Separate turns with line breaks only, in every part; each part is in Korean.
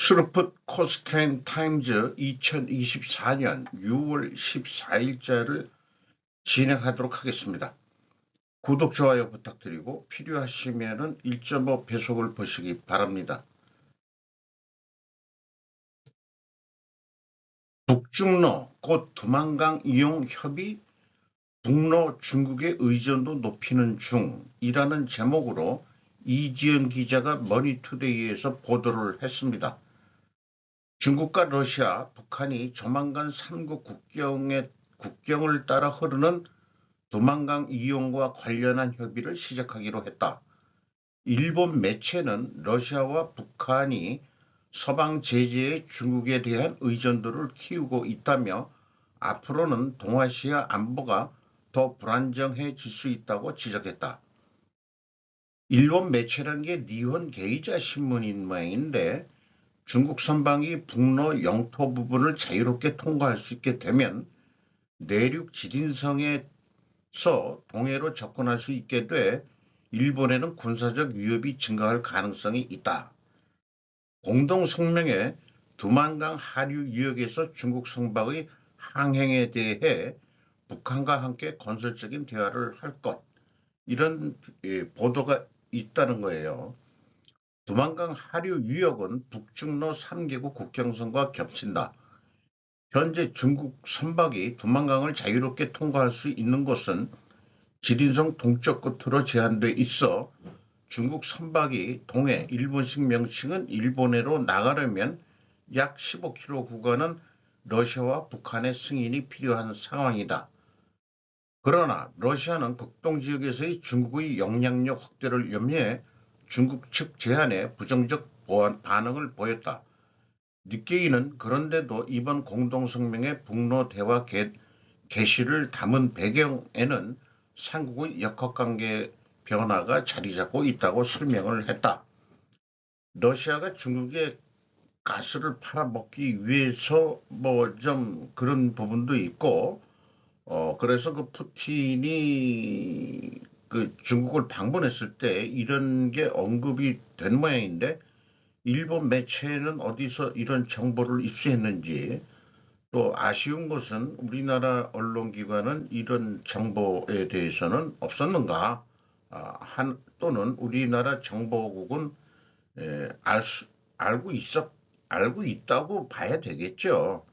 스루풋 코스트렌 타임즈 2024년 6월 14일자를 진행하도록 하겠습니다. 구독, 좋아요 부탁드리고 필요하시면 1.5 배속을 보시기 바랍니다. 북중러 곧 두만강 이용 협의 북러 중국의 의존도 높이는 중이라는 제목으로 이지연 기자가 머니투데이에서 보도를 했습니다. 중국과 러시아, 북한이 조만간 3국 국경을 따라 흐르는 두만강 이용과 관련한 협의를 시작하기로 했다. 일본 매체는 러시아와 북한이 서방 제재에 중국에 대한 의존도를 키우고 있다며 앞으로는 동아시아 안보가 더 불안정해질 수 있다고 지적했다. 일본 매체란 게 니혼 게이자 신문인 모양인데 중국 선방이 북러 영토 부분을 자유롭게 통과할 수 있게 되면 내륙 지린성에서 동해로 접근할 수 있게 돼 일본에는 군사적 위협이 증가할 가능성이 있다. 공동 성명에 두만강 하류 유역에서 중국 선박의 항행에 대해 북한과 함께 건설적인 대화를 할 것, 이런 보도가 있다는 거예요. 두만강 하류 유역은 북중러 3개국 국경선과 겹친다. 현재 중국 선박이 두만강을 자유롭게 통과할 수 있는 곳은 지린성 동쪽 끝으로 제한돼 있어 중국 선박이 동해 일본식 명칭은 일본해로 나가려면 약 15km 구간은 러시아와 북한의 승인이 필요한 상황이다. 그러나 러시아는 극동 지역에서의 중국의 영향력 확대를 염려해 중국 측 제안에 부정적 반응을 보였다. 니케이는 그런데도 이번 공동성명의 북러 대화 개시를 담은 배경에는 삼국의 역학관계 변화가 자리잡고 있다고 설명을 했다. 러시아가 중국에 가스를 팔아먹기 위해서 뭐 좀 그런 부분도 있고, 그래서 그 푸틴이 그 중국을 방문했을 때 이런 게 언급이 된 모양인데, 일본 매체는 어디서 이런 정보를 입수했는지, 또 아쉬운 것은 우리나라 언론기관은 이런 정보에 대해서는 없었는가, 또는 우리나라 정보국은 알고 알고 있다고 봐야 되겠죠.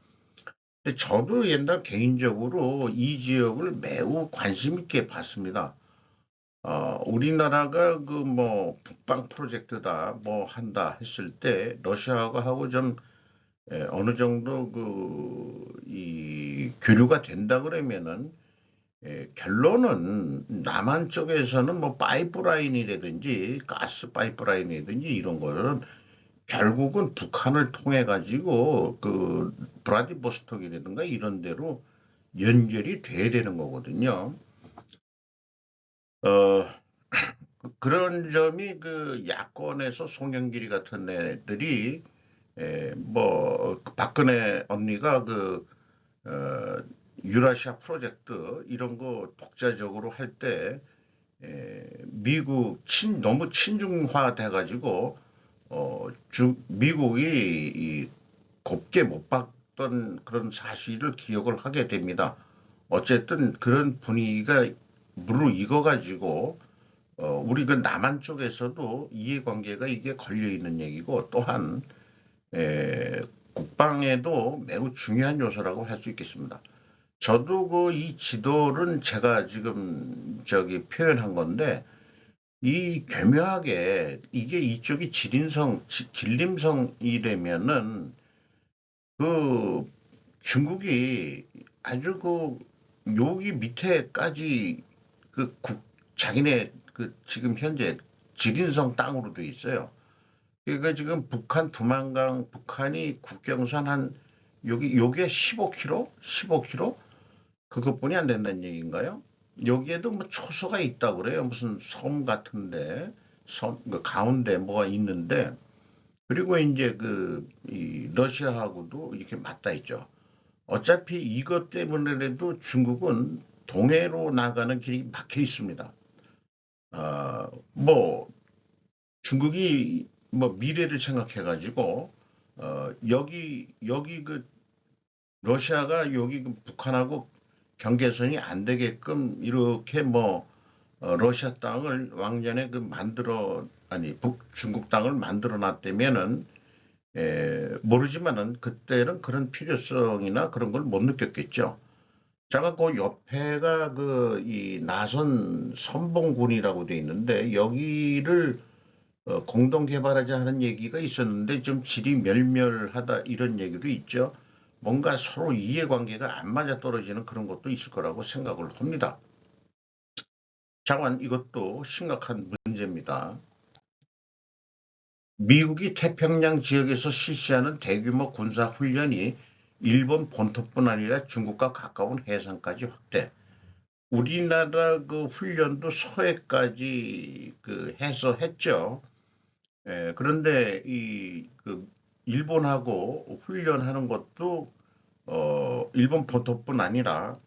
근데 저도 옛날 개인적으로 이 지역을 매우 관심 있게 봤습니다. 우리나라가 그 뭐 북방 프로젝트다 뭐 한다 했을 때 러시아가 하고 좀 어느 정도 이 교류가 된다 그러면은 결론은 남한 쪽에서는 뭐 파이프라인이라든지 가스 파이프라인이라든지 이런 거는 결국은 북한을 통해 가지고 그 브라디보스톡이라든가 이런 데로 연결이 돼야 되는 거거든요. 어, 그런 점이 그 야권에서 송영길이 같은 애들이 뭐 박근혜 언니가 그 어, 유라시아 프로젝트 이런 거 독자적으로 할 때 미국 너무 친중화 돼가지고 미국이 곱게 못 봤던 그런 사실을 기억을 하게 됩니다. 어쨌든 그런 분위기가 무르익어가지고 우리 그 남한 쪽에서도 이해관계가 이게 걸려 있는 얘기고 또한 국방에도 매우 중요한 요소라고 할 수 있겠습니다. 저도 그 이 지도는 제가 지금 저기 표현한 건데 이 교묘하게 이게 이쪽이 길림성이라면은 그 중국이 아주 그 여기 밑에까지 그 자기네 그 지금 현재 지린성 땅으로 돼 있어요. 그러니까 지금 북한 두만강 북한이 국경선 한 요게 15km? 15km? 그것뿐이 안 된다는 얘기인가요? 여기에도 뭐 초소가 있다고 그래요. 무슨 섬 같은데, 그 가운데 뭐가 있는데, 그리고 이제 이 러시아하고도 이렇게 맞닿아 있죠. 어차피 이것 때문에라도 중국은 동해로 나가는 길이 막혀 있습니다. 뭐 중국이 뭐 미래를 생각해가지고 여기 그 러시아가 여기 그 북한하고 경계선이 안 되게끔 이렇게 뭐 러시아 땅을 왕년에 그 중국 땅을 만들어 놨다면은 모르지만은 그때는 그런 필요성이나 그런 걸 못 느꼈겠죠. 제가 그 옆에가 그 이 나선 선봉군이라고 돼 있는데 여기를 공동 개발하자 하는 얘기가 있었는데 좀 질이 멸멸하다 이런 얘기도 있죠. 뭔가 서로 이해관계가 안 맞아떨어지는 그런 것도 있을 거라고 생각을 합니다. 자만 이것도 심각한 문제입니다. 미국이 태평양 지역에서 실시하는 대규모 군사 훈련이 일본 본토뿐 아니라 중국과 가까운 해상까지 확대. 우리나라 그 훈련도 서해까지 해서 했죠. 그런데 그 일본하고 훈련하는 것도 일본 본토뿐 아니라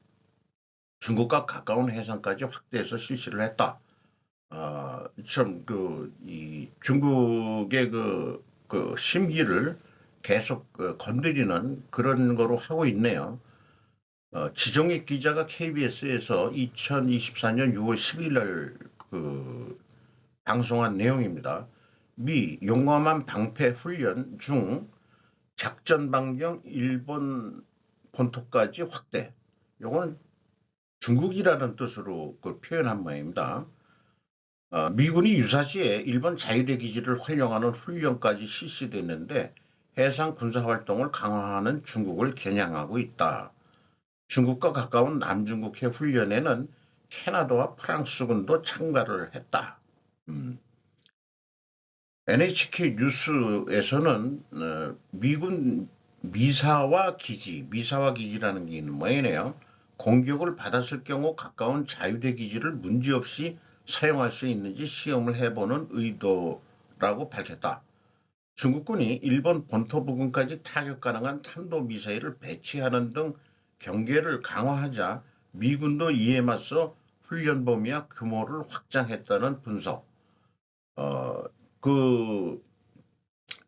중국과 가까운 해상까지 확대해서 실시를 했다. 참, 이 중국의 그 심기를 계속 건드리는 그런 거로 하고 있네요. 지정익 기자가 KBS에서 2024년 6월 10일 날그 방송한 내용입니다. 미 용암함 방패 훈련 중 작전 반경 일본 본토까지 확대. 요거는 중국이라는 뜻으로 그 표현한 모양입니다. 미군이 유사시에 일본 자위대 기지를 활용하는 훈련까지 실시됐는데 해상 군사 활동을 강화하는 중국을 겨냥하고 있다. 중국과 가까운 남중국해 훈련에는 캐나다와 프랑스군도 참가를 했다. NHK 뉴스에서는 미군 미사와 기지라는 게 있는 모양이네요. 공격을 받았을 경우 가까운 자유대 기지를 문제없이 사용할 수 있는지 시험을 해보는 의도라고 밝혔다. 중국군이 일본 본토 부근까지 타격 가능한 탄도미사일을 배치하는 등 경계를 강화하자 미군도 이에 맞서 훈련 범위와 규모를 확장했다는 분석. 어, 그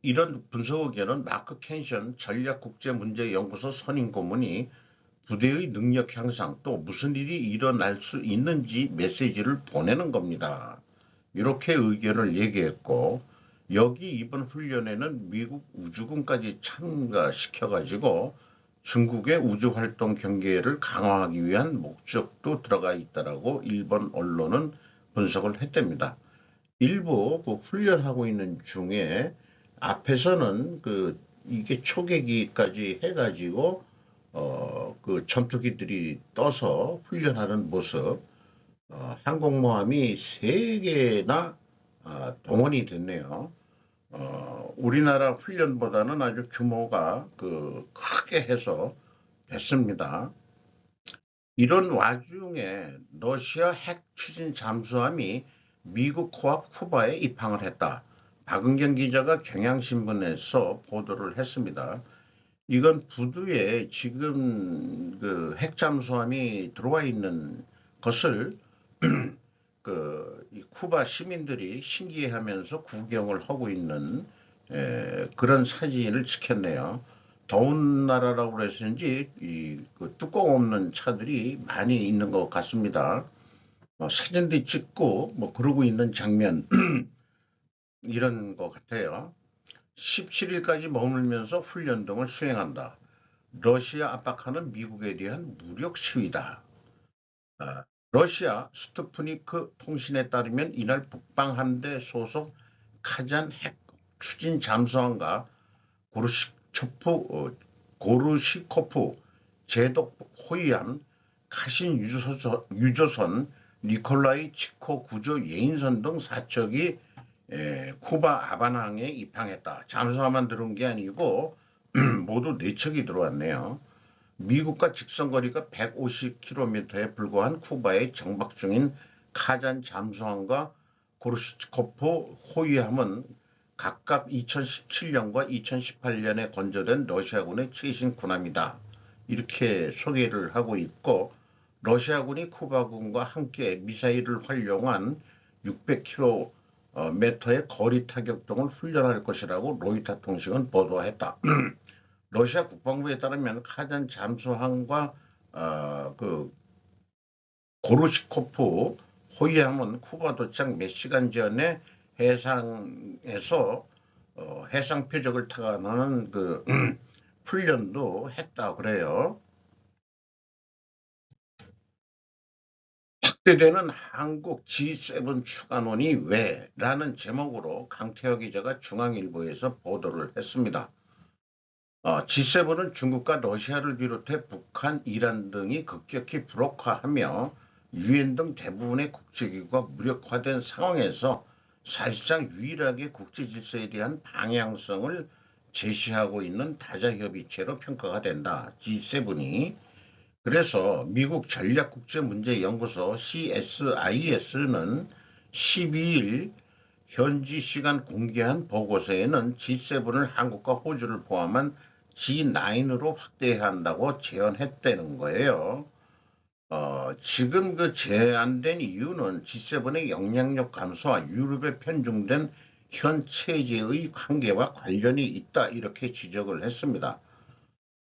이런 분석 의견은 마크 켄션 전략국제문제연구소 선임 고문이 부대의 능력 향상 또 무슨 일이 일어날 수 있는지 메시지를 보내는 겁니다. 이렇게 의견을 얘기했고 여기 이번 훈련에는 미국 우주군까지 참가시켜가지고 중국의 우주활동 경계를 강화하기 위한 목적도 들어가 있다라고 일본 언론은 분석을 했답니다. 일부 그 훈련하고 있는 중에 앞에서는 이게 초계기까지 해가지고 그 전투기들이 떠서 훈련하는 모습 항공모함이 3개나 동원이 됐네요. 우리나라 훈련보다는 아주 규모가 크게 해서 됐습니다. 이런 와중에 러시아 핵 추진 잠수함이 미국 코앞 쿠바에 입항을 했다. 박은경 기자가 경향신문에서 보도를 했습니다. 이건 부두에 지금 그 핵잠수함이 들어와 있는 것을 이 쿠바 시민들이 신기해하면서 구경을 하고 있는 그런 사진을 찍혔네요. 더운 나라라고 그래서인지 그 뚜껑 없는 차들이 많이 있는 것 같습니다. 사진도 찍고 뭐 그러고 있는 장면 이런 것 같아요. 17일까지 머물면서 훈련 등을 수행한다. 러시아 압박하는 미국에 대한 무력 시위다. 러시아 스푸트니크 통신에 따르면 이날 북방 함대 소속 카잔 핵 추진 잠수함과 고르시코프 제독 호위함 카신 유조선 니콜라이 치코 구조 예인선 등 4척이 쿠바 아바나항에 입항했다. 잠수함만 들어온 게 아니고 모두 4척이 들어왔네요. 미국과 직선거리가 150km에 불과한 쿠바에 정박 중인 카잔 잠수함과 고르시코프 호위함은 각각 2017년과 2018년에 건조된 러시아군의 최신 군함이다. 이렇게 소개를 하고 있고 러시아군이 쿠바군과 함께 미사일을 활용한 600km 메터의 거리 타격 등을 훈련할 것이라고 로이터 통신은 보도했다. 러시아 국방부에 따르면 카잔 잠수함과 그 고르시코프 호위함은 쿠바 도착 몇 시간 전에 해상에서 해상 표적을 탐하는 그 훈련도 했다 그래요. 확대되는 한국 G7 추간론이 왜? 라는 제목으로 강태혁 기자가 중앙일보에서 보도를 했습니다. G7은 중국과 러시아를 비롯해 북한, 이란 등이 급격히 불혹화하며 유엔 등 대부분의 국제기구가 무력화된 상황에서 사실상 유일하게 국제질서에 대한 방향성을 제시하고 있는 다자협의체로 평가가 된다. G7이. 그래서 미국 전략국제문제연구소 CSIS는 12일 현지 시간 공개한 보고서에는 G7을 한국과 호주를 포함한 G9으로 확대해야 한다고 제언했다는 거예요. 지금 그 제안된 이유는 G7의 영향력 감소와 유럽에 편중된 현 체제의 관계와 관련이 있다 이렇게 지적을 했습니다.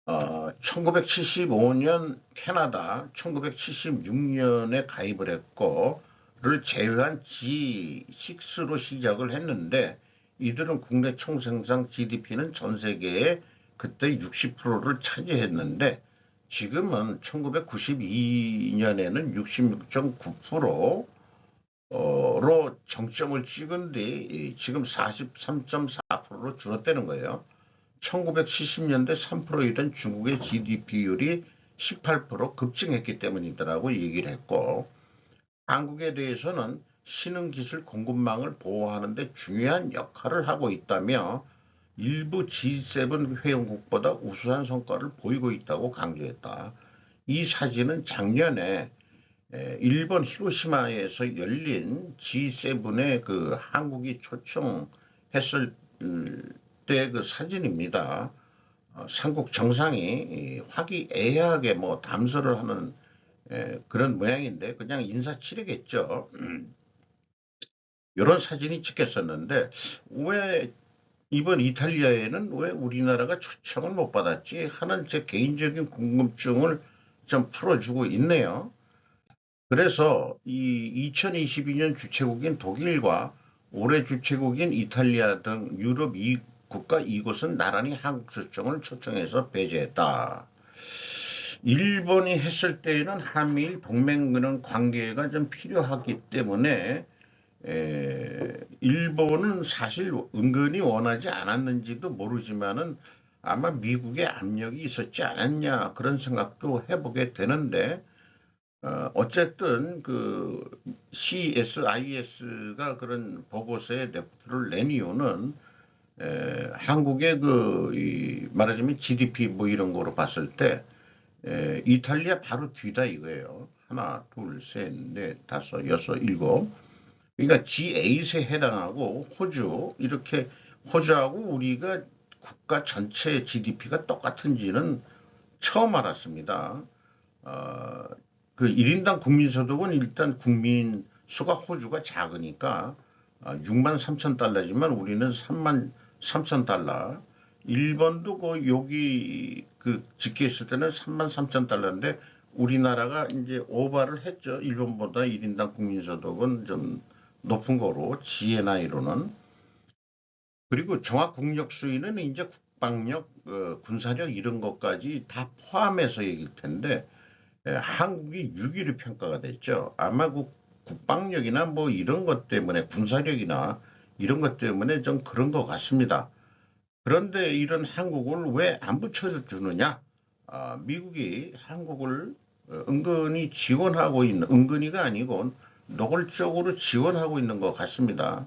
1975년 캐나다, 1976년에 가입을 했고 를 제외한 G6로 시작을 했는데 이들은 국내 총생산 GDP는 전 세계의 그때 60%를 차지했는데 지금은 1992년에는 66.9%로 정점을 찍은 뒤 지금 43.4%로 줄었다는 거예요. 1970년대 3%이던 중국의 GDP율이 18% 급증했기 때문이더라고 얘기를 했고 한국에 대해서는 신흥기술 공급망을 보호하는 데 중요한 역할을 하고 있다며 일부 G7 회원국보다 우수한 성과를 보이고 있다고 강조했다. 이 사진은 작년에 일본 히로시마에서 열린 G7에 그 한국이 초청했을 때 그 사진입니다. 삼국 정상이 화기애애하게 뭐 담소를 하는 그런 모양인데 그냥 인사치레겠죠. 이런 사진이 찍혔었는데 왜 이번 이탈리아에는 왜 우리나라가 초청을 못 받았지 하는 제 개인적인 궁금증을 좀 풀어주고 있네요. 그래서 이 2022년 주최국인 독일과 올해 주최국인 이탈리아 등 유럽 국가 이곳은 나란히 한국 초청해서 배제했다. 일본이 했을 때에는 한미일 동맹 관계가 좀 필요하기 때문에 일본은 사실 은근히 원하지 않았는지도 모르지만은 아마 미국의 압력이 있었지 않았냐 그런 생각도 해보게 되는데 어쨌든 그 CSIS가 그런 보고서에 레포트를 낸 이유는 한국의 말하자면 GDP 뭐 이런 거로 봤을 때 이탈리아 바로 뒤다 이거예요. 하나, 둘, 셋, 넷, 다섯, 여섯, 일곱. 그러니까 G8에 해당하고 호주 이렇게 호주하고 우리가 국가 전체 GDP가 똑같은지는 처음 알았습니다. 그 1인당 국민소득은 일단 국민 수가 호주가 작으니까 6만 3천 달러지만 우리는 3만 3천 달러. 일본도 그 여기 그 집계했을 때는 3만 3천 달러인데 우리나라가 이제 오버를 했죠. 일본보다 1인당 국민소득은 좀 높은 거로 GNI로는. 그리고 종합국력 수위는 이제 국방력, 군사력 이런 것까지 다 포함해서 얘기일 텐데 한국이 6위로 평가가 됐죠. 아마 그 국방력이나 뭐 이런 것 때문에 군사력이나 이런 것 때문에 좀 그런 것 같습니다. 그런데 이런 한국을 왜 안 붙여주느냐? 미국이 한국을 은근히 지원하고 있는, 은근히가 아니고 노골적으로 지원하고 있는 것 같습니다.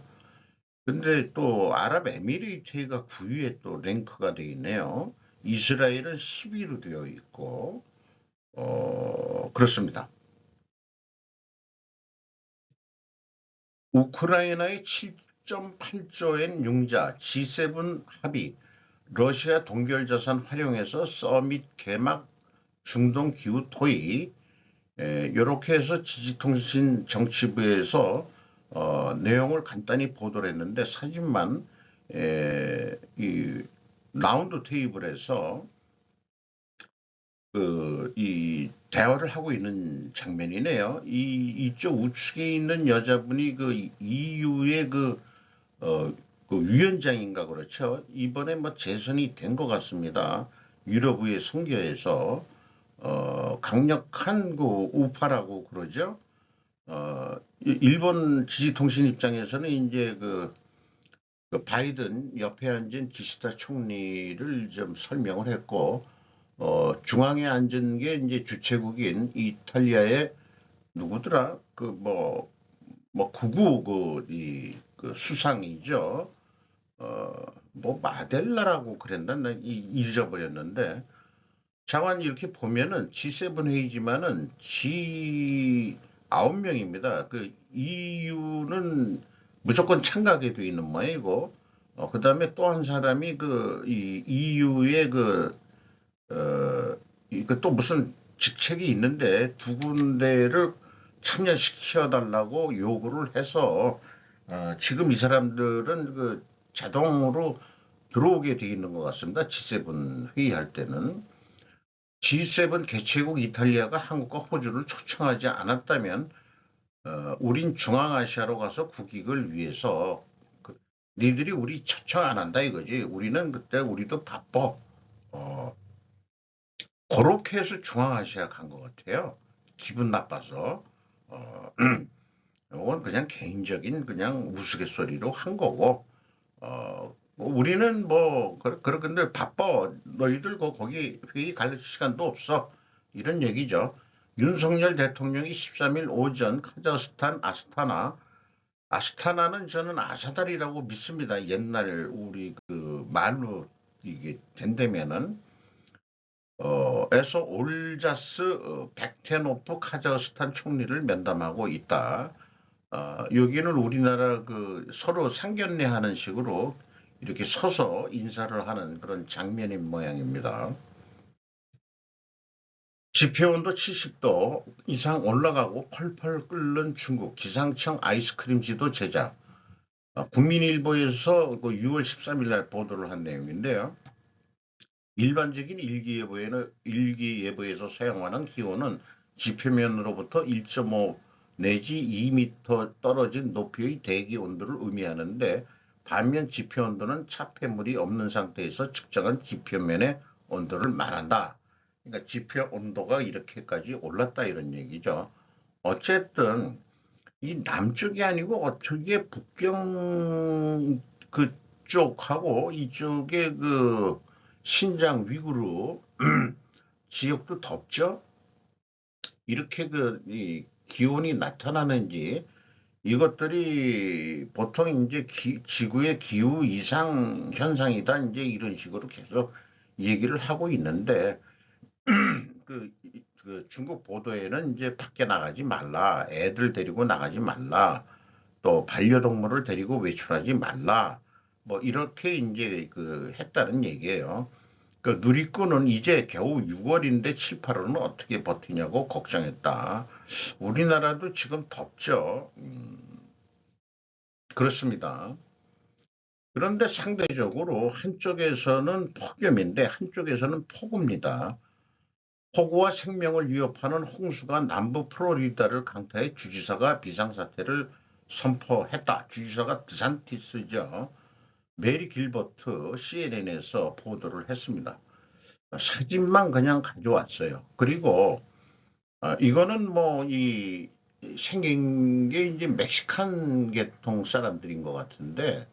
근데 또 아랍에미리트가 9위에 또 랭크가 되어 있네요. 이스라엘은 10위로 되어 있고, 그렇습니다. 우크라이나의 7.8조엔 융자 G7 합의, 러시아 동결자산 활용해서 서밋 개막 중동 기후 토의, 이렇게 해서 지지통신 정치부에서 내용을 간단히 보도를 했는데 사진만 이 라운드 테이블에서 이 대화를 하고 있는 장면이네요. 이쪽 우측에 있는 여자분이 그 EU의 그 위원장인가 그렇죠. 이번에 뭐 재선이 된 것 같습니다. 유럽의 선거에서 강력한 그 우파라고 그러죠. 일본 지지통신 입장에서는 이제 그 바이든 옆에 앉은 기시다 총리를 좀 설명을 했고, 중앙에 앉은 게 이제 주최국인 이탈리아의 누구더라? 구구 그 수상이죠. 뭐 마델라라고 그랬나? 나 잊어버렸는데. 자관 이렇게 보면은 G7 회의지만은 G 9명입니다. 그 EU는 무조건 참가하게 돼 있는 모양이고, 그 다음에 또 한 사람이 이 EU의 이거 또 무슨 직책이 있는데 두 군데를 참여시켜 달라고 요구를 해서, 지금 이 사람들은 그 자동으로 들어오게 돼 있는 것 같습니다. G7 회의할 때는. G7 개최국 이탈리아가 한국과 호주를 초청하지 않았다면, 우린 중앙아시아로 가서 국익을 위해서 니들이 우리 초청 안 한다 이거지. 우리는 그때 우리도 바빠. 어, 그렇게 해서 중앙아시아 간 것 같아요. 기분 나빠서. 어, 이건 그냥 개인적인 그냥 우스갯소리로 한 거고. 우리는 뭐 그런데 바빠. 너희들 거기 회의 갈 시간도 없어. 이런 얘기죠. 윤석열 대통령이 13일 오전 카자흐스탄 아스타나는 저는 아사달이라고 믿습니다. 옛날 우리 그 말로 이게 된다면은 에서 올자스 백테노프 카자흐스탄 총리를 면담하고 있다. 여기는 우리나라 그 서로 상견례하는 식으로 이렇게 서서 인사를 하는 그런 장면인 모양입니다. 지표온도 70도 이상 올라가고 펄펄 끓는 중국 기상청 아이스크림 지도 제작. 국민일보에서 6월 13일 날 보도를 한 내용인데요. 일반적인 일기예보에서 사용하는 기온은 지표면으로부터 1.5 내지 2m 떨어진 높이의 대기 온도를 의미하는데, 반면 지표 온도는 차폐물이 없는 상태에서 측정한 지표면의 온도를 말한다. 그러니까 지표 온도가 이렇게까지 올랐다 이런 얘기죠. 어쨌든 이 남쪽이 아니고 어떻게 북경 그쪽하고 이쪽에 그 신장 위구르 지역도 덥죠. 이렇게 이 기온이 나타나는지, 이것들이 보통 이제 지구의 기후 이상 현상이다 이제 이런 식으로 계속 얘기를 하고 있는데, 그, 그 중국 보도에는 이제 밖에 나가지 말라, 애들 데리고 나가지 말라, 또 반려동물을 데리고 외출하지 말라, 뭐 이렇게 이제 했다는 얘기예요. 그 누리꾼은 이제 겨우 6월인데 7, 8월은 어떻게 버티냐고 걱정했다. 우리나라도 지금 덥죠. 그렇습니다. 그런데 상대적으로 한쪽에서는 폭염인데 한쪽에서는 폭우입니다. 폭우와 생명을 위협하는 홍수가 남부 플로리다를 강타해 주지사가 비상사태를 선포했다. 주지사가 드산티스죠. 메리 길버트 CNN에서 보도를 했습니다. 사진만 그냥 가져왔어요. 그리고 이거는 뭐 이 생긴 게 이제 멕시칸 계통 사람들인 것 같은데,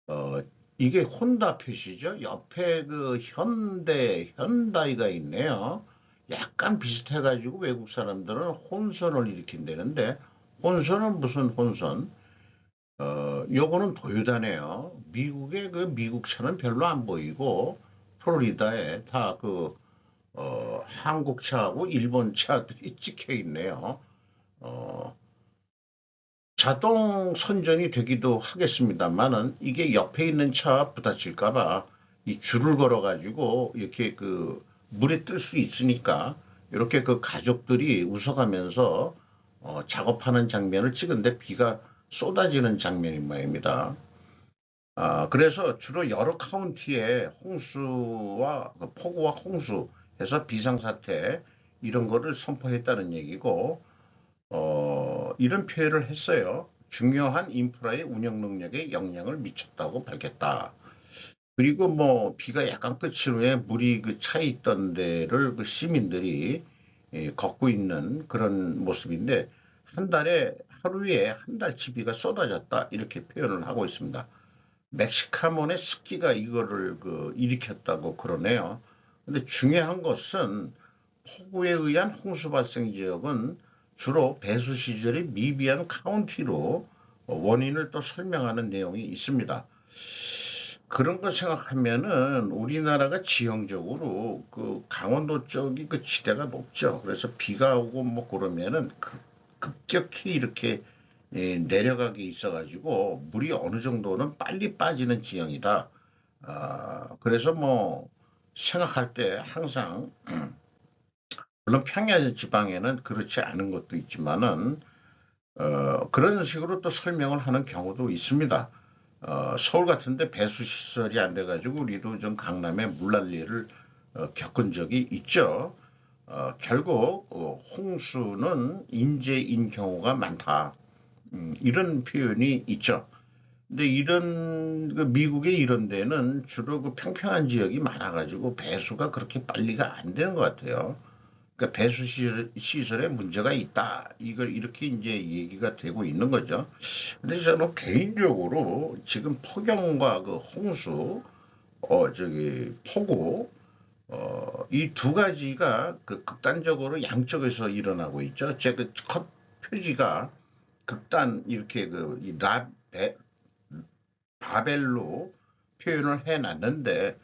어, 이게 혼다 표시죠. 옆에 그 현다이가 있네요. 약간 비슷해가지고 외국 사람들은 혼선을 일으킨다는데, 혼선은 무슨 혼선? 요거는 도요다네요. 미국의 그 미국 차는 별로 안 보이고, 플로리다에 다 한국 차하고 일본 차들이 찍혀 있네요. 어, 자동 선전이 되기도 하겠습니다만은 이게 옆에 있는 차와 부딪힐까봐 이 줄을 걸어가지고 이렇게 물에 뜰 수 있으니까 이렇게 그 가족들이 웃어가면서 작업하는 장면을 찍은데 비가 쏟아지는 장면인 모양입니다. 그래서 주로 여러 카운티에 홍수와 폭우와 홍수 해서 비상사태 이런 거를 선포했다는 얘기고, 이런 표현을 했어요. 중요한 인프라의 운영 능력에 영향을 미쳤다고 밝혔다. 그리고 뭐 비가 약간 그친 후에 물이 그 차 있던 데를 그 시민들이 걷고 있는 그런 모습인데, 하루에 한 달치 비가 쏟아졌다 이렇게 표현을 하고 있습니다. 멕시카몬의 습기가 이거를 일으켰다고 그러네요. 근데 중요한 것은 폭우에 의한 홍수 발생 지역은 주로 배수 시절이 미비한 카운티로 원인을 또 설명하는 내용이 있습니다. 그런 거 생각하면은 우리나라가 지형적으로 그 강원도 쪽이 그 지대가 높죠. 그래서 비가 오고 뭐 그러면은 급격히 이렇게 내려가게 있어가지고 물이 어느 정도는 빨리 빠지는 지형이다. 그래서 뭐 생각할 때 항상 물론 평야 지방에는 그렇지 않은 것도 있지만은 그런 식으로 또 설명을 하는 경우도 있습니다. 서울 같은데 배수 시설이 안 돼가지고 우리도 좀 강남에 물난리를 겪은 적이 있죠. 결국 홍수는 인재인 경우가 많다. 이런 표현이 있죠. 근데 이런 미국의 이런 데는 주로 그 평평한 지역이 많아가지고 배수가 그렇게 빨리가 안 되는 것 같아요. 그러니까 배수 시설에 문제가 있다. 이걸 이렇게 이제 얘기가 되고 있는 거죠. 근데 저는 개인적으로 지금 폭염과 그 홍수, 폭우, 이 두 가지가 그 극단적으로 양쪽에서 일어나고 있죠. 제 그 컷 표지가 이렇게 바벨로 표현을 해놨는데,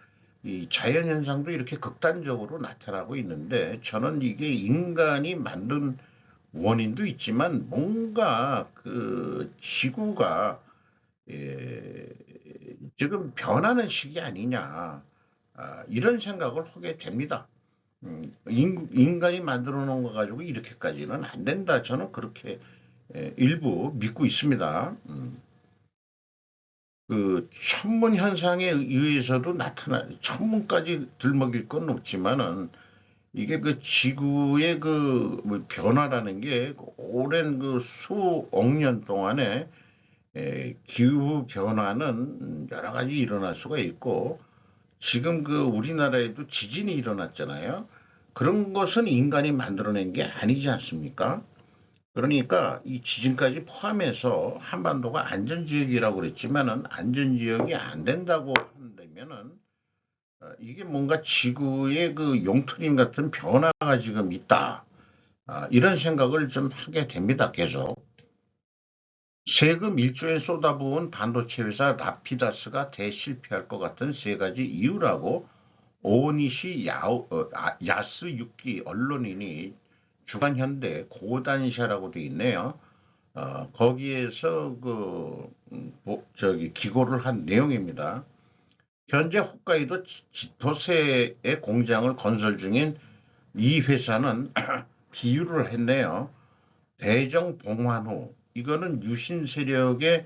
이 자연현상도 이렇게 극단적으로 나타나고 있는데, 저는 이게 인간이 만든 원인도 있지만 뭔가 그 지구가 예, 지금 변하는 시기 아니냐, 이런 생각을 하게 됩니다. 인간이 만들어 놓은 거 가지고 이렇게까지는 안 된다. 저는 그렇게 일부 믿고 있습니다. 그 천문 현상에 의해서도 천문까지 들먹일 건 없지만은 이게 그 지구의 그뭐 변화라는 게 오랜 그 수억 년 동안에 기후 변화는 여러 가지 일어날 수가 있고, 지금 그 우리나라에도 지진이 일어났잖아요. 그런 것은 인간이 만들어낸 게 아니지 않습니까? 그러니까 이 지진까지 포함해서 한반도가 안전지역이라고 그랬지만은 안전지역이 안 된다고 한다면은 이게 뭔가 지구의 그 용트림 같은 변화가 지금 있다. 이런 생각을 좀 하게 됩니다. 계속. 세금 1조에 쏟아부은 반도체 회사 라피다스가 대실패할 것 같은 세 가지 이유라고 오니시 야스 유키 언론인이 주간현대 고단샤라고 돼 있네요. 거기에서 기고를 한 내용입니다. 현재 홋카이도 지토세의 공장을 건설 중인 이 회사는 비유를 했네요. 대정 봉환호, 이거는 유신 세력의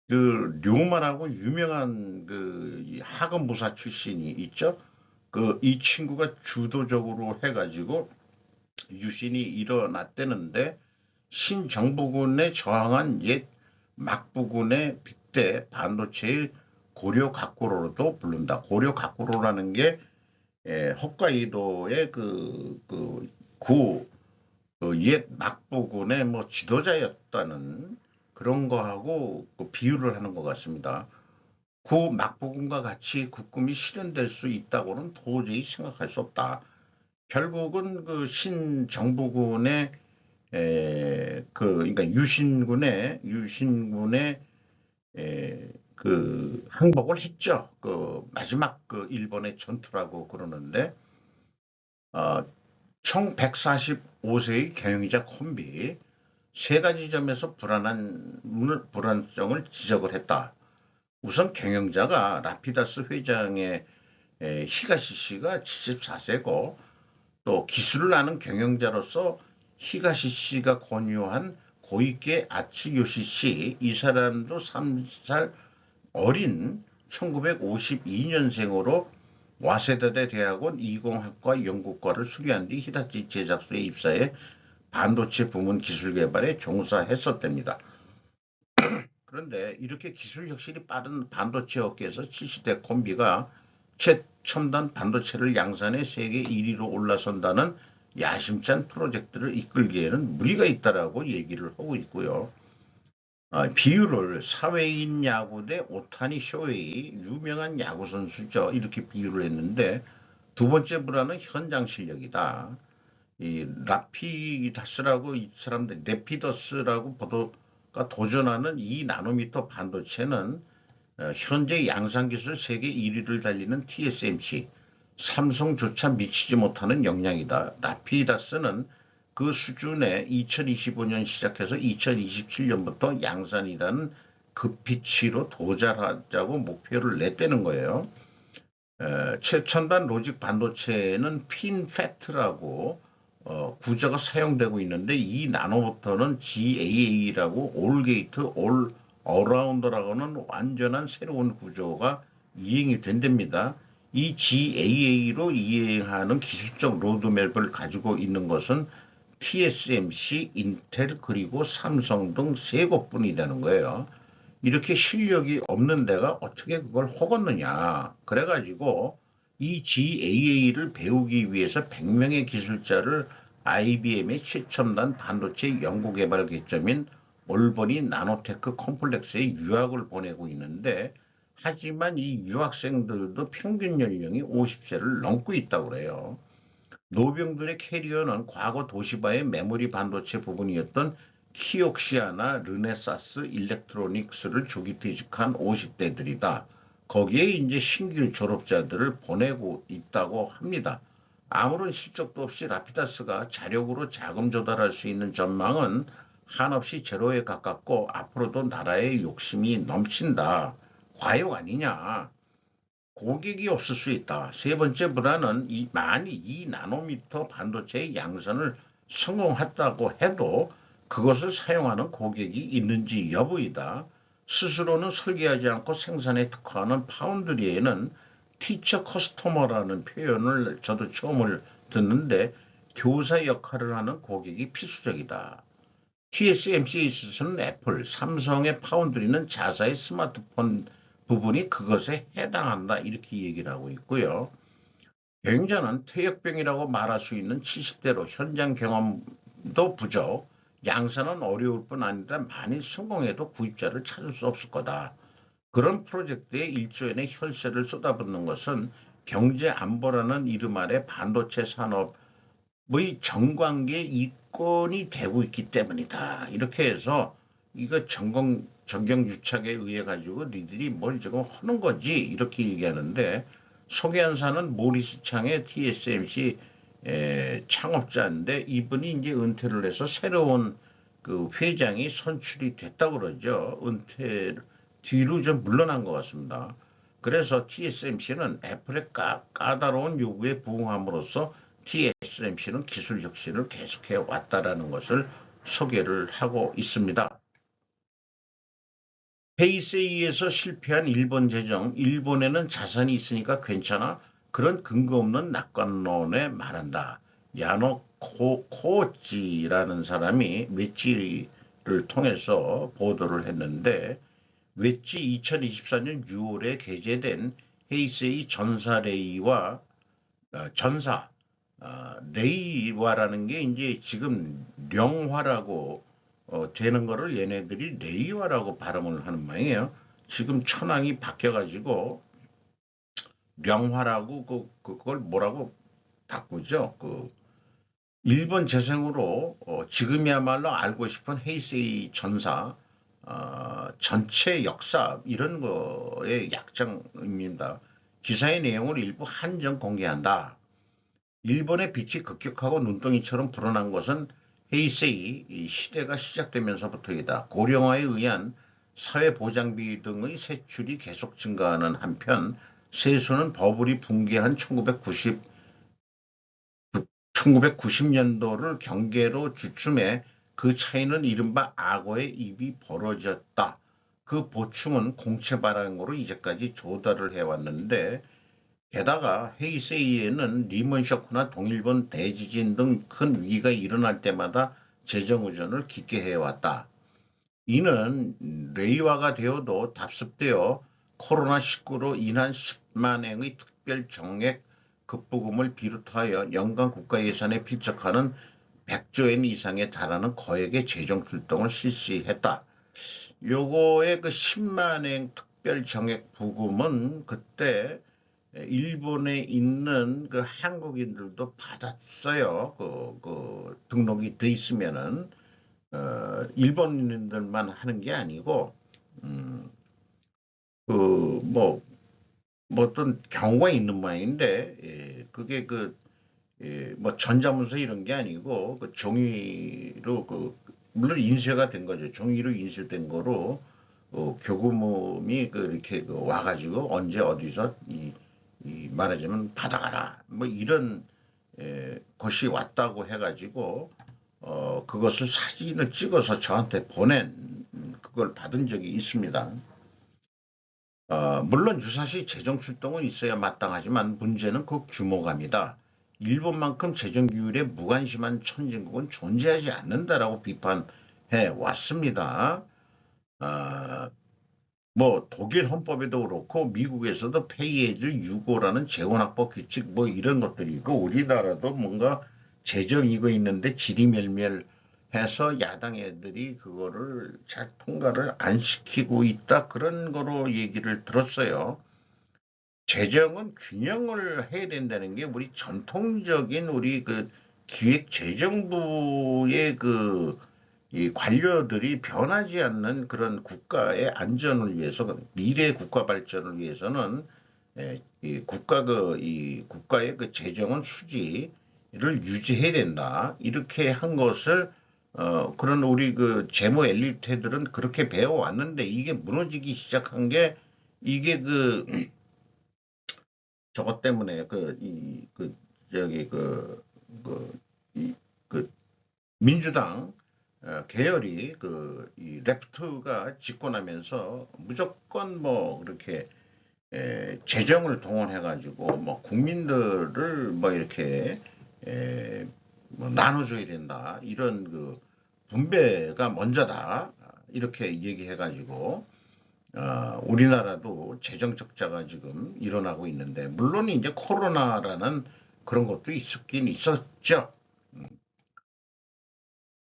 그 료만하고 유명한 그 하급 무사 출신이 있죠. 이 친구가 주도적으로 해가지고 유신이 일어났대는데, 신정부군에 저항한 옛 막부군의 빗대 반도체의 고려 각구로도 부른다. 고려 각구로라는 게 홋카이도의 옛 막부군의 뭐 지도자였다는 그런 거하고 비유를 하는 것 같습니다. 구 막부군과 같이 국군이 실현될 수 있다고는 도저히 생각할 수 없다. 결국은 그 신정부군의 그러니까 유신군의 항복을 했죠. 마지막 일본의 전투라고 그러는데, 어, 총 145세의 경영자 콤비 세 가지 점에서 불안정을 지적을 했다. 우선 경영자가 라피다스 회장의 히가시 씨가 74세고, 또 기술을 아는 경영자로서 히가시 씨가 권유한 고이케 아츠요시 이 사람도 3살 어린 1952년생으로 와세다대 대학원 이공학과 연구과를 수료한 뒤 히다치 제작소에 입사해 반도체 부문 기술 개발에 종사했었답니다. 그런데 이렇게 기술 혁신이 빠른 반도체 업계에서 70대 콤비가 최첨단 반도체를 양산해 세계 1위로 올라선다는 야심찬 프로젝트를 이끌기에는 무리가 있다라고 얘기를 하고 있고요. 비유를 사회인 야구 대 오타니 쇼헤이 유명한 야구 선수죠. 이렇게 비유를 했는데 두 번째 불안은 현장 실력이다. 이 라피다스라고 이 사람들 레피더스라고 보도가 도전하는 2나노미터 반도체는 현재 양산 기술 세계 1위를 달리는 TSMC, 삼성조차 미치지 못하는 역량이다. 라피다스는 그 수준에 2025년 시작해서 2027년부터 양산이라는 급비치로 도달하자고 목표를 냈다는 거예요. 최첨단 로직 반도체는 핀페트라고 구조가 사용되고 있는데 이 나노부터는 GAA라고 올 게이트 올 어라운드라고는 완전한 새로운 구조가 이행이 된답니다. 이 GAA로 이행하는 기술적 로드맵을 가지고 있는 것은 TSMC, 인텔 그리고 삼성 등 세 곳뿐이라는 거예요. 이렇게 실력이 없는 데가 어떻게 그걸 허겄느냐. 그래가지고 이 GAA를 배우기 위해서 100명의 기술자를 IBM의 최첨단 반도체 연구개발 개점인 올버니 나노테크 컴플렉스에 유학을 보내고 있는데 하지만 이 유학생들도 평균 연령이 50세를 넘고 있다고 그래요. 노병들의 캐리어는 과거 도시바의 메모리 반도체 부분이었던 키옥시아나 르네사스 일렉트로닉스를 조기 퇴직한 50대들이다. 거기에 이제 신규 졸업자들을 보내고 있다고 합니다. 아무런 실적도 없이 라피다스가 자력으로 자금 조달할 수 있는 전망은 한없이 제로에 가깝고 앞으로도 나라의 욕심이 넘친다. 과욕 아니냐. 고객이 없을 수 있다. 세 번째 불안은 만이 2나노미터 반도체의 양산을 성공했다고 해도 그것을 사용하는 고객이 있는지 여부이다. 스스로는 설계하지 않고 생산에 특화하는 파운드리에는 티처 커스터머라는 표현을 저도 처음을 듣는데 교사 역할을 하는 고객이 필수적이다. TSMC에 있어서는 애플, 삼성의 파운드리는 자사의 스마트폰 부분이 그것에 해당한다 이렇게 얘기를 하고 있고요. 경영자는 퇴역병이라고 말할 수 있는 70대로 현장 경험도 부족, 양산은 어려울 뿐 아니라 만일 성공해도 구입자를 찾을 수 없을 거다. 그런 프로젝트에 1조 원의 혈세를 쏟아붓는 것은 경제 안보라는 이름 아래 반도체 산업의 정관계 이권이 되고 있기 때문이다. 이렇게 해서 이거 정경유착에 의해 가지고 니들이 뭘 지금 하는 거지 이렇게 얘기하는데 소개한 사는 모리스 창의 TSMC 창업자인데 이분이 이제 은퇴를 해서 새로운 그 회장이 선출이 됐다고 그러죠. 은퇴 뒤로 좀 물러난 것 같습니다. 그래서 TSMC는 애플의 까다로운 요구에 부응함으로써 TSMC는 기술 혁신을 계속해 왔다라는 것을 소개를 하고 있습니다. 헤이세이에서 실패한 일본 재정, 일본에는 자산이 있으니까 괜찮아? 그런 근거 없는 낙관론에 말한다. 야노 코치라는 사람이 웨지를 통해서 보도를 했는데 웨지 2024년 6월에 게재된 헤이세이 전사 레이와라는 게 이제 지금 령화라고 되는 거를 얘네들이 레이와라고 발음을 하는 모양이에요. 지금 천황이 바뀌어가지고 령화라고 그걸 뭐라고 바꾸죠? 일본 재생으로 지금이야말로 알고 싶은 헤이세이 전사 전체 역사 이런 거의 약정입니다. 기사의 내용을 일부 한정 공개한다. 일본의 빛이 급격하고 눈덩이처럼 불어난 것은 헤이세이 시대가 시작되면서부터이다. 고령화에 의한 사회보장비 등의 세출이 계속 증가하는 한편 세수는 버블이 붕괴한 1990년도를 경계로 주춤해 그 차이는 이른바 악어의 입이 벌어졌다. 그 보충은 공채 발행으로 이제까지 조달을 해왔는데 게다가 헤이세이에는 리먼 쇼크나 동일본 대지진 등 큰 위기가 일어날 때마다 재정 의존을 깊게 해왔다. 이는 레이와가 되어도 답습되어 코로나19로 인한 10만 행의 특별 정액 급부금을 비롯하여 연간 국가 예산에 필적하는 100조 엔 이상에 달하는 거액의 재정 출동을 실시했다. 요거의 그 10만 행 특별 정액 부금은 그때 일본에 있는 그 한국인들도 받았어요. 등록이 돼 있으면은 일본인들만 하는 게 아니고 뭐 어떤 경우가 있는 모양인데 그게 뭐 전자문서 이런 게 아니고 그 종이로 물론 인쇄가 된 거죠. 종이로 인쇄된 거로 교구mom이 이렇게 와가지고 언제 어디서 말하자면 받아가라 뭐 이런 것이 왔다고 해가지고 그것을 사진을 찍어서 저한테 보낸 그걸 받은 적이 있습니다. 물론 유사시 재정 출동은 있어야 마땅하지만 문제는 그 규모감이다. 일본만큼 재정 규율에 무관심한 선진국은 존재하지 않는다라고 비판해 왔습니다. 뭐 독일 헌법에도 그렇고 미국에서도 페이에즈 유고라는 재원확보 규칙 뭐 이런 것들이 있고 우리나라도 뭔가 재정 이거 있는데 지리멸멸해서 야당 애들이 그거를 잘 통과를 안 시키고 있다 그런 거로 얘기를 들었어요. 재정은 균형을 해야 된다는 게 우리 전통적인 우리 기획재정부의 이 관료들이 변하지 않는 그런 국가의 안전을 위해서 미래 국가 발전을 위해서는 이 국가의 그 재정은 수지를 유지해야 된다. 이렇게 한 것을 그런 우리 그 재무 엘리트들은 그렇게 배워왔는데 이게 무너지기 시작한 게 이게 저것 때문에 민주당 계열이 이 레프트가 집권하면서 무조건 뭐 그렇게 재정을 동원해가지고 뭐 국민들을 뭐 이렇게 뭐 나눠줘야 된다 이런 분배가 먼저다 이렇게 얘기해가지고 우리나라도 재정 적자가 지금 일어나고 있는데 물론 이제 코로나라는 그런 것도 있었긴 있었죠.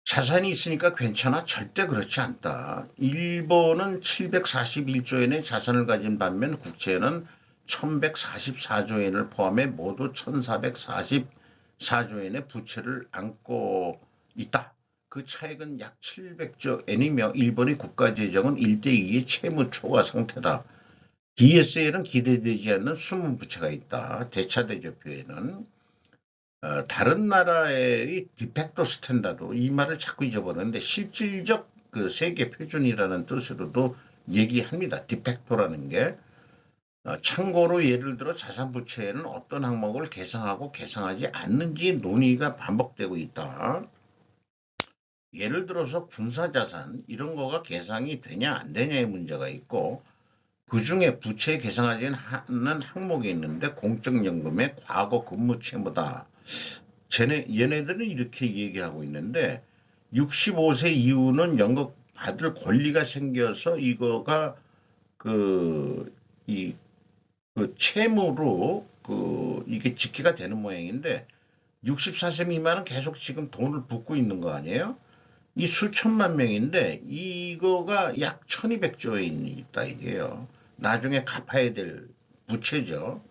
자산이 있으니까 괜찮아? 절대 그렇지 않다. 일본은 741조엔의 자산을 가진 반면 국채는 1144조엔을 포함해 모두 1444조엔의 부채를 안고 있다. 그 차액은 약 700조엔이며 일본의 국가재정은 1대2의 채무 초과 상태다. DS에는 기대되지 않는 숨은 부채가 있다. 대차대조표에는 다른 나라의 디펙토 스탠다드 이 말을 자꾸 잊어버리는데 실질적 세계 표준이라는 뜻으로도 얘기합니다. 디펙토라는 게 참고로 예를 들어 자산 부채에는 어떤 항목을 계상하고 계상하지 않는지 논의가 반복되고 있다. 예를 들어서 군사자산 이런 거가 계상이 되냐 안 되냐의 문제가 있고 그 중에 부채 계상하지 않는 항목이 있는데 공적연금의 과거 근무 채무다. 얘네들은 이렇게 얘기하고 있는데 65세 이후는 연금 받을 권리가 생겨서 이거가 채무로 이게 직계가 되는 모양인데 64세 미만은 계속 지금 돈을 붓고 있는 거 아니에요? 이 수천만 명인데 이거가 약 1200조에 있다 이게요. 나중에 갚아야 될 부채죠.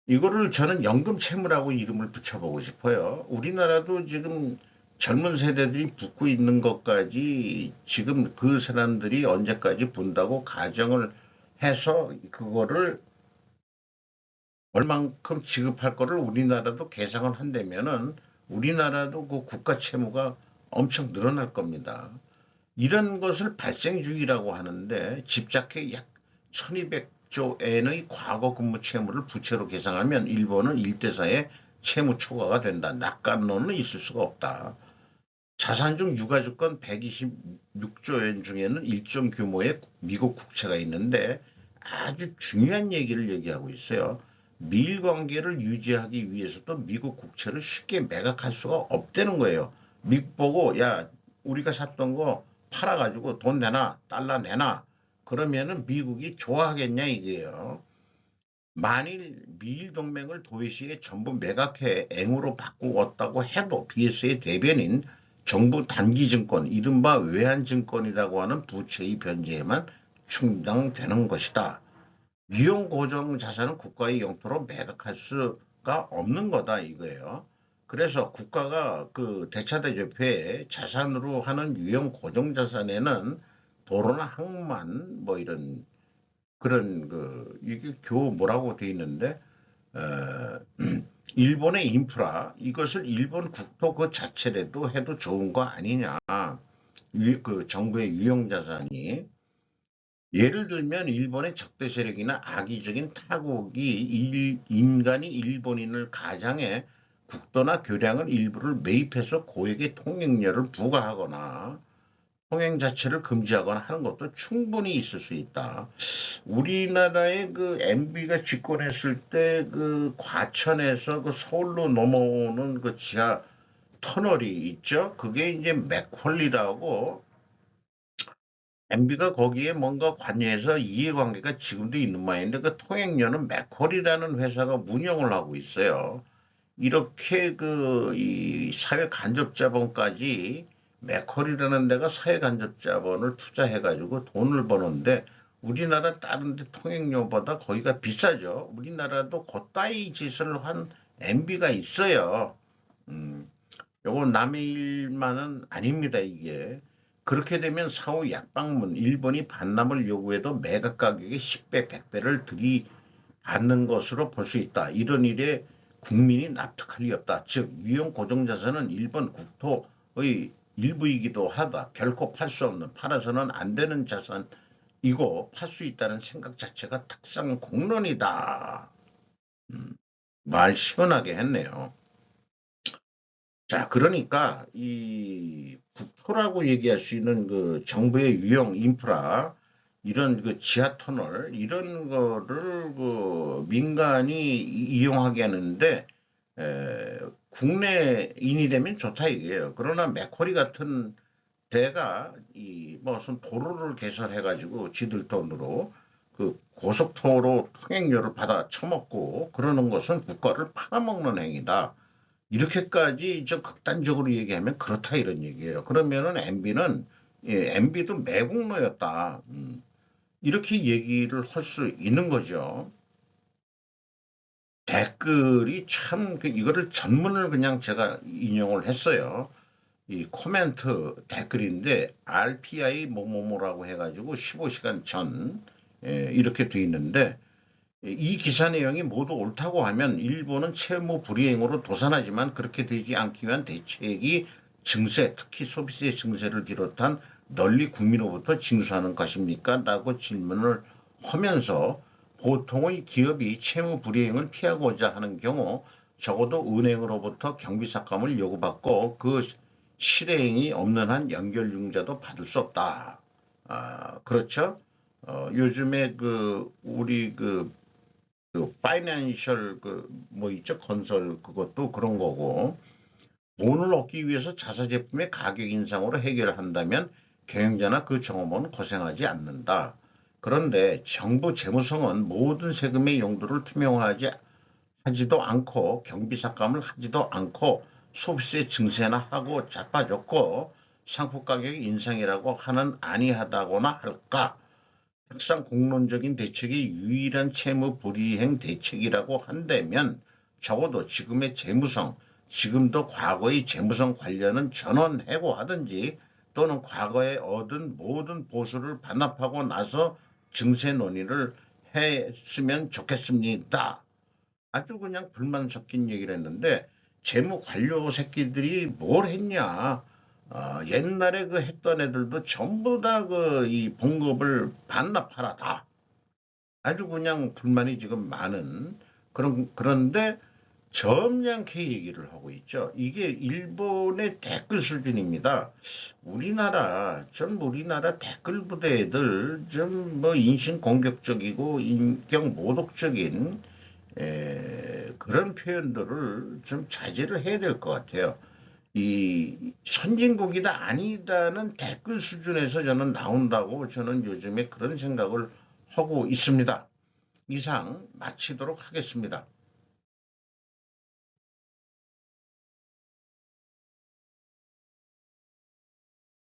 이거를 저는 연금 채무라고 이름을 붙여보고 싶어요. 우리나라도 지금 젊은 세대들이 붓고 있는 것까지 지금 그 사람들이 언제까지 분다고 가정을 해서 그거를 얼만큼 지급할 거를 우리나라도 계상을 한다면은 우리나라도 그 국가 채무가 엄청 늘어날 겁니다. 이런 것을 발생주의라고 하는데 집착해 약 1200조엔의 과거 근무 채무를 부채로 계상하면 일본은 1대4의 채무 초과가 된다. 낙관론은 있을 수가 없다. 자산 중 유가증권 126조 원 중에는 일정 규모의 미국 국채가 있는데 아주 중요한 얘기를 얘기하고 있어요. 미일 관계를 유지하기 위해서도 미국 국채를 쉽게 매각할 수가 없다는 거예요. 미국 보고 야 우리가 샀던 거 팔아가지고 돈 내놔 달러 내놔 그러면은 미국이 좋아하겠냐 이게요. 만일 미일 동맹을 도외시에 전부 매각해 앵으로 바꾸었다고 해도 BS의 대변인 정부 단기증권 이른바 외환증권이라고 하는 부채의 변제에만 충당되는 것이다. 유용 고정 자산은 국가의 영토로 매각할 수가 없는 거다 이거예요. 그래서 국가가 그 대차대조표에 자산으로 하는 유용 고정 자산에는 도로나 항만 뭐 이런 그런 그 이게 교 뭐라고 돼 있는데 어, 일본의 인프라 이것을 일본 국토 그 자체라도 해도 좋은 거 아니냐. 그 정부의 유용 자산이 예를 들면 일본의 적대 세력이나 악의적인 타국이 인간이 일본인을 가장해 국도나 교량을 일부를 매입해서 고액의 통행료를 부과하거나 통행 자체를 금지하거나 하는 것도 충분히 있을 수 있다. 우리나라의 그 MB가 집권했을 때 그 과천에서 그 서울로 넘어오는 그 지하 터널이 있죠. 그게 이제 맥콜리라고 MB가 거기에 뭔가 관여해서 이해관계가 지금도 있는 모양인데 그 통행료는 맥콜이라는 회사가 운영을 하고 있어요. 이렇게 그 이 사회 간접 자본까지 맥콜이라는 데가 사회 간접 자본을 투자해가지고 돈을 버는데 우리나라 다른 데 통행료보다 거기가 비싸죠. 우리나라도 그따위 짓을 한 MB가 있어요. 음, 요거 남의 일만은 아닙니다, 이게. 그렇게 되면 사후 약방문, 일본이 반납을 요구해도 매각 가격의 10배, 100배를 들이받는 것으로 볼 수 있다. 이런 일에 국민이 납득할 리 없다. 즉, 유형 고정자산은 일본 국토의 일부이기도 하다. 결코 팔 수 없는, 팔아서는 안 되는 자산이고, 팔 수 있다는 생각 자체가 탁상 공론이다. 말 시원하게 했네요. 자, 그러니까 이 국토라고 얘기할 수 있는 그 정부의 유형 인프라 이런 그 지하 터널 이런 거를 그 민간이 이용하게 하는데 국내인이 되면 좋다 이게요. 그러나 맥쿼리 같은 데가 이 무슨 도로를 개설해 가지고 지들 돈으로 그 고속도로 통행료를 받아 처먹고 그러는 것은 국가를 팔아먹는 행위다. 이렇게까지 저 극단적으로 얘기하면 그렇다 이런 얘기예요. 그러면은 MB는 MB도 매국노였다. 이렇게 얘기를 할 수 있는 거죠. 댓글이 참 이거를 전문을 그냥 제가 인용을 했어요. 이 코멘트 댓글인데 RPI 뭐뭐뭐라고 해가지고 15시간 전 이렇게 돼 있는데 이 기사 내용이 모두 옳다고 하면 일본은 채무 불이행으로 도산하지만 그렇게 되지 않기 위한 대책이 증세, 특히 소비세 증세를 비롯한 널리 국민으로부터 징수하는 것입니까? 라고 질문을 하면서 보통의 기업이 채무 불이행을 피하고자 하는 경우 적어도 은행으로부터 경비삭감을 요구받고 그 실행이 없는 한 연결융자도 받을 수 없다. 그렇죠? 요즘에 우리 파이낸셜 뭐 있죠? 건설 그것도 그런 거고 돈을 얻기 위해서 자사 제품의 가격 인상으로 해결한다면 경영자나 그 정업원은 고생하지 않는다. 그런데 정부 재무성은 모든 세금의 용도를 투명화하지 하지도 않고 경비삭감을 하지도 않고 소비세 증세나 하고 자빠졌고 상품 가격 인상이라고 하는 아니하다거나 할까? 막상 공론적인 대책이 유일한 채무 불이행 대책이라고 한다면 적어도 지금의 재무성, 지금도 과거의 재무성 관련은 전원 해고하든지 또는 과거에 얻은 모든 보수를 반납하고 나서 증세 논의를 했으면 좋겠습니다. 아주 그냥 불만 섞인 얘기를 했는데 재무 관료 새끼들이 뭘 했냐? 옛날에 그 했던 애들도 전부 다 그 이 봉급을 반납하라 다. 아주 그냥 불만이 지금 많은 그런데 점잖게 얘기를 하고 있죠. 이게 일본의 댓글 수준입니다. 우리나라 댓글 부대들 좀 뭐 인신 공격적이고 인격 모독적인 그런 표현들을 좀 자제를 해야 될 것 같아요. 이 선진국이다 아니다는 댓글 수준에서 저는 나온다고 저는 요즘에 그런 생각을 하고 있습니다. 이상 마치도록 하겠습니다.